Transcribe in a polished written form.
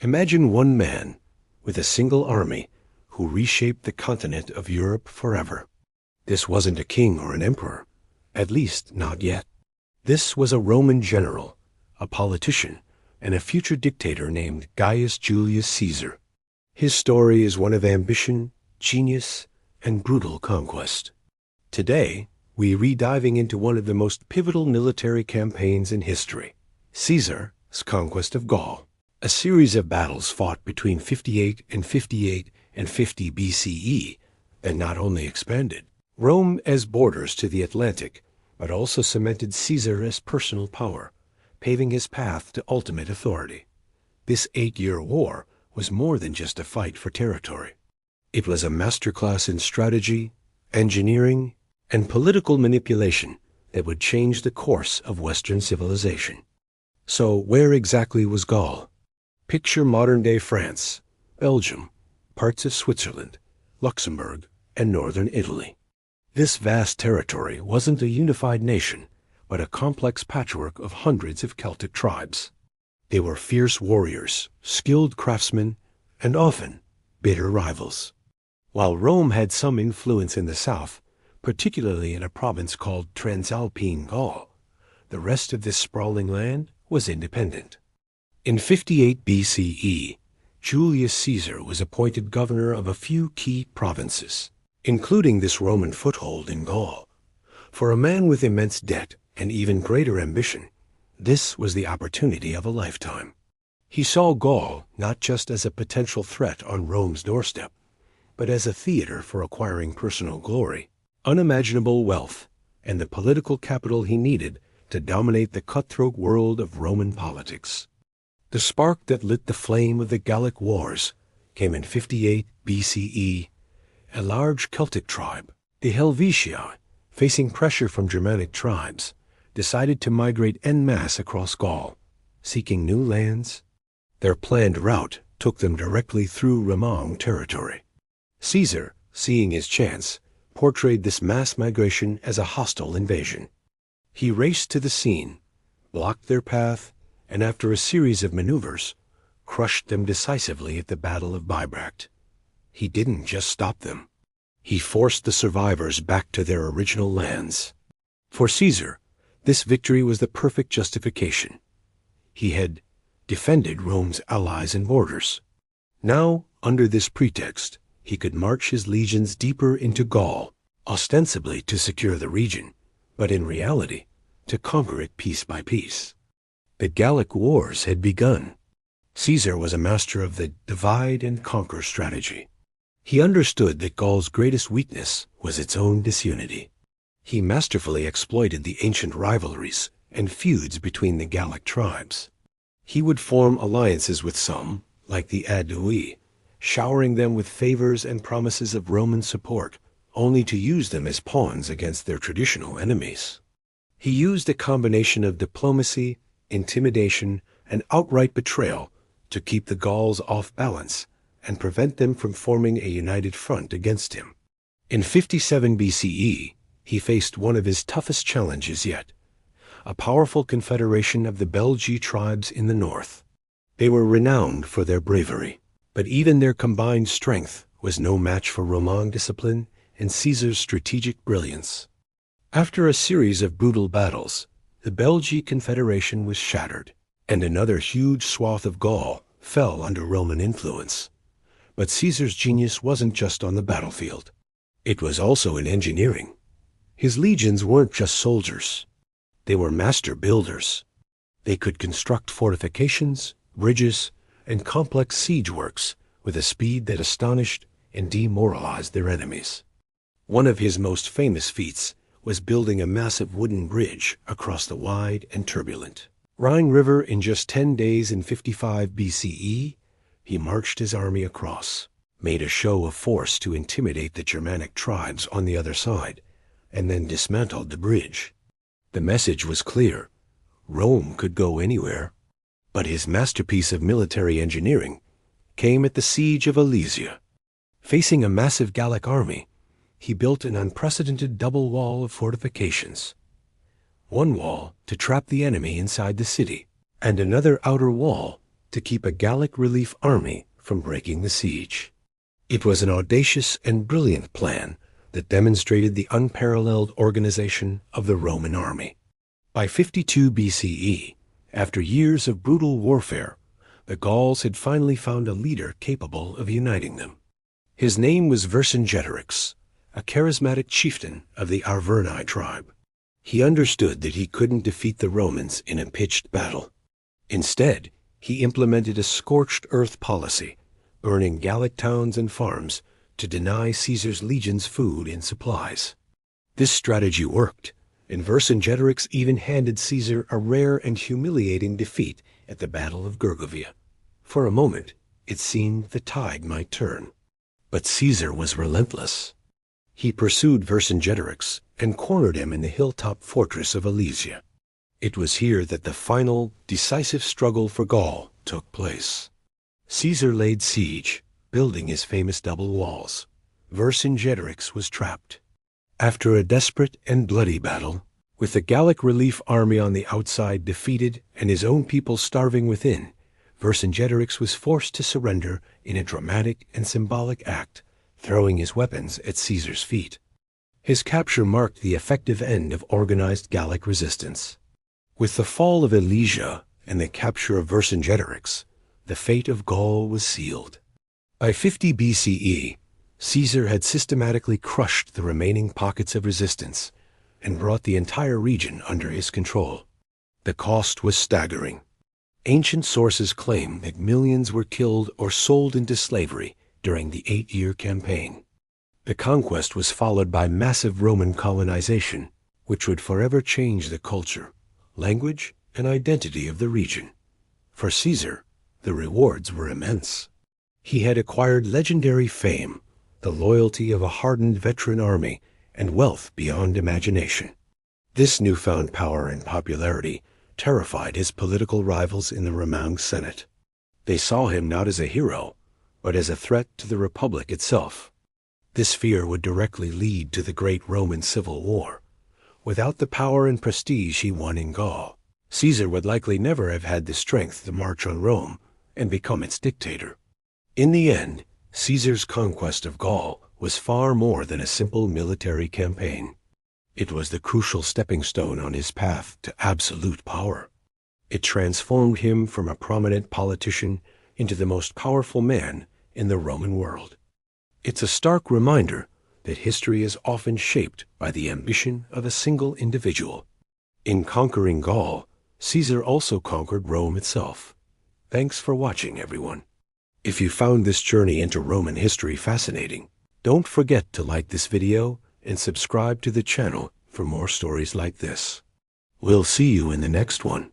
Imagine one man with a single army who reshaped the continent of Europe forever. This wasn't a king or an emperor, at least not yet. This was a Roman general, a politician, and a future dictator named Gaius Julius Caesar. His story is one of ambition, genius, and brutal conquest. Today, we are diving into one of the most pivotal military campaigns in history, Caesar's conquest of Gaul. A series of battles fought between 58 and 50 BCE that not only expanded Rome as borders to the Atlantic, but also cemented Caesar as personal power, paving his path to ultimate authority. This 8-year war was more than just a fight for territory. It was a masterclass in strategy, engineering, and political manipulation that would change the course of Western civilization. So where exactly was Gaul? Picture modern-day France, Belgium, parts of Switzerland, Luxembourg, and northern Italy. This vast territory wasn't a unified nation, but a complex patchwork of hundreds of Celtic tribes. They were fierce warriors, skilled craftsmen, and often bitter rivals. While Rome had some influence in the south, particularly in a province called Transalpine Gaul, the rest of this sprawling land was independent. In 58 BCE, Julius Caesar was appointed governor of a few key provinces, including this Roman foothold in Gaul. For a man with immense debt and even greater ambition, this was the opportunity of a lifetime. He saw Gaul not just as a potential threat on Rome's doorstep, but as a theater for acquiring personal glory, unimaginable wealth, and the political capital he needed to dominate the cutthroat world of Roman politics. The spark that lit the flame of the Gallic Wars came in 58 BCE. A large Celtic tribe, the Helvetii, facing pressure from Germanic tribes, decided to migrate en masse across Gaul, seeking new lands. Their planned route took them directly through Roman territory. Caesar, seeing his chance, portrayed this mass migration as a hostile invasion. He raced to the scene, blocked their path, and after a series of maneuvers, crushed them decisively at the Battle of Bibracte. He didn't just stop them. He forced the survivors back to their original lands. For Caesar, this victory was the perfect justification. He had defended Rome's allies and borders. Now, under this pretext, he could march his legions deeper into Gaul, ostensibly to secure the region, but in reality, to conquer it piece by piece. The Gallic Wars had begun. Caesar was a master of the divide-and-conquer strategy. He understood that Gaul's greatest weakness was its own disunity. He masterfully exploited the ancient rivalries and feuds between the Gallic tribes. He would form alliances with some, like the Aedui, showering them with favors and promises of Roman support, only to use them as pawns against their traditional enemies. He used a combination of diplomacy, intimidation, and outright betrayal to keep the Gauls off balance and prevent them from forming a united front against him. In 57 BCE, he faced one of his toughest challenges yet, a powerful confederation of the Belgae tribes in the north. They were renowned for their bravery, but even their combined strength was no match for Roman discipline and Caesar's strategic brilliance. After a series of brutal battles, the Belgae Confederation was shattered, and another huge swath of Gaul fell under Roman influence. But Caesar's genius wasn't just on the battlefield. It was also in engineering. His legions weren't just soldiers. They were master builders. They could construct fortifications, bridges, and complex siege works with a speed that astonished and demoralized their enemies. One of his most famous feats was building a massive wooden bridge across the wide and turbulent Rhine River in just 10 days in 55 BCE. He marched his army across, made a show of force to intimidate the Germanic tribes on the other side, and then dismantled the bridge. The message was clear. Rome could go anywhere. But his masterpiece of military engineering came at the siege of Alesia. Facing a massive Gallic army, he built an unprecedented double wall of fortifications. One wall to trap the enemy inside the city, and another outer wall to keep a Gallic relief army from breaking the siege. It was an audacious and brilliant plan that demonstrated the unparalleled organization of the Roman army. By 52 BCE, after years of brutal warfare, the Gauls had finally found a leader capable of uniting them. His name was Vercingetorix, a charismatic chieftain of the Arverni tribe. He understood that he couldn't defeat the Romans in a pitched battle. Instead, he implemented a scorched earth policy, burning Gallic towns and farms to deny Caesar's legions food and supplies. This strategy worked, and Vercingetorix even handed Caesar a rare and humiliating defeat at the Battle of Gergovia. For a moment, it seemed the tide might turn. But Caesar was relentless. He pursued Vercingetorix and cornered him in the hilltop fortress of Alesia. It was here that the final, decisive struggle for Gaul took place. Caesar laid siege, building his famous double walls. Vercingetorix was trapped. After a desperate and bloody battle, with the Gallic relief army on the outside defeated and his own people starving within, Vercingetorix was forced to surrender in a dramatic and symbolic act, throwing his weapons at Caesar's feet. His capture marked the effective end of organized Gallic resistance. With the fall of Alesia and the capture of Vercingetorix, the fate of Gaul was sealed. By 50 BCE, Caesar had systematically crushed the remaining pockets of resistance and brought the entire region under his control. The cost was staggering. Ancient sources claim that millions were killed or sold into slavery during the 8-year campaign. The conquest was followed by massive Roman colonization, which would forever change the culture, language, and identity of the region. For Caesar, the rewards were immense. He had acquired legendary fame, the loyalty of a hardened veteran army, and wealth beyond imagination. This newfound power and popularity terrified his political rivals in the Roman Senate. They saw him not as a hero, but as a threat to the Republic itself. This fear would directly lead to the great Roman Civil War. Without the power and prestige he won in Gaul, Caesar would likely never have had the strength to march on Rome and become its dictator. In the end, Caesar's conquest of Gaul was far more than a simple military campaign. It was the crucial stepping stone on his path to absolute power. It transformed him from a prominent politician into the most powerful man in the Roman world. It's a stark reminder that history is often shaped by the ambition of a single individual. In conquering Gaul, Caesar also conquered Rome itself. Thanks for watching, everyone. If you found this journey into Roman history fascinating, don't forget to like this video and subscribe to the channel for more stories like this. We'll see you in the next one.